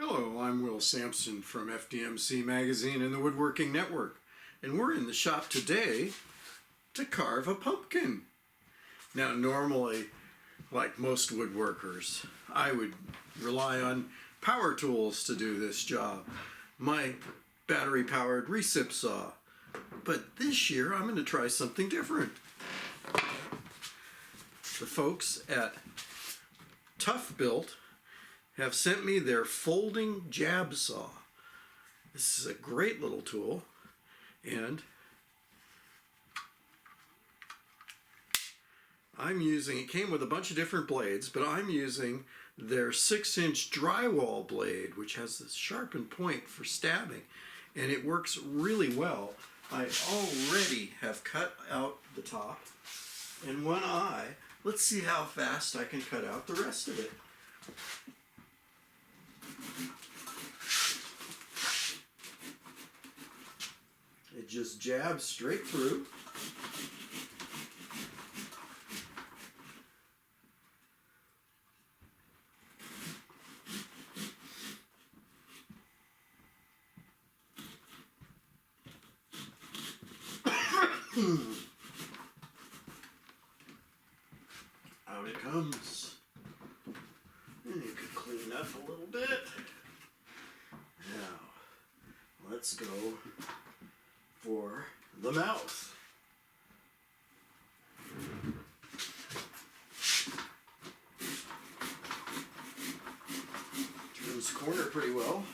Hello, I'm Will Sampson from FDMC Magazine and the Woodworking Network, and we're in the shop today to carve a pumpkin. Now normally, like most woodworkers, I would rely on power tools to do this job. My battery-powered recip saw. But this year I'm going to try something different. The folks at ToughBuilt have sent me their folding jab saw. This is a great little tool, and it came with a bunch of different blades, but I'm using their 6-inch drywall blade, which has this sharpened point for stabbing, and it works really well. I already have cut out the top and one eye. Let's see how fast I can cut out the rest of it. It just jabs straight through. Out it comes. And you can clean up a little bit. Now, let's go for the mouth. Turns the corner pretty well.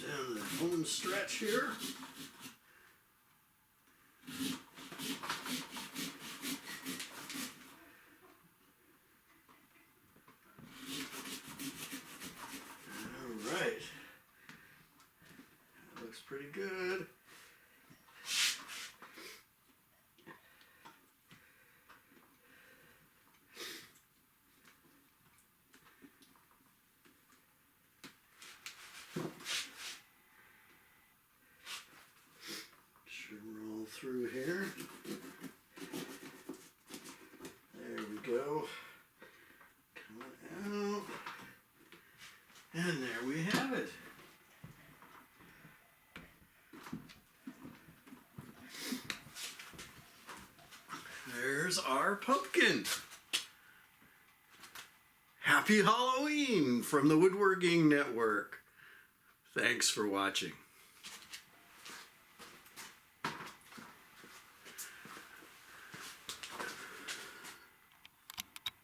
Down the home stretch here. All right. That looks pretty good. Roll through here. There we go. Coming out. And there we have it. There's our pumpkin. Happy Halloween from the Woodworking Network. Thanks for watching.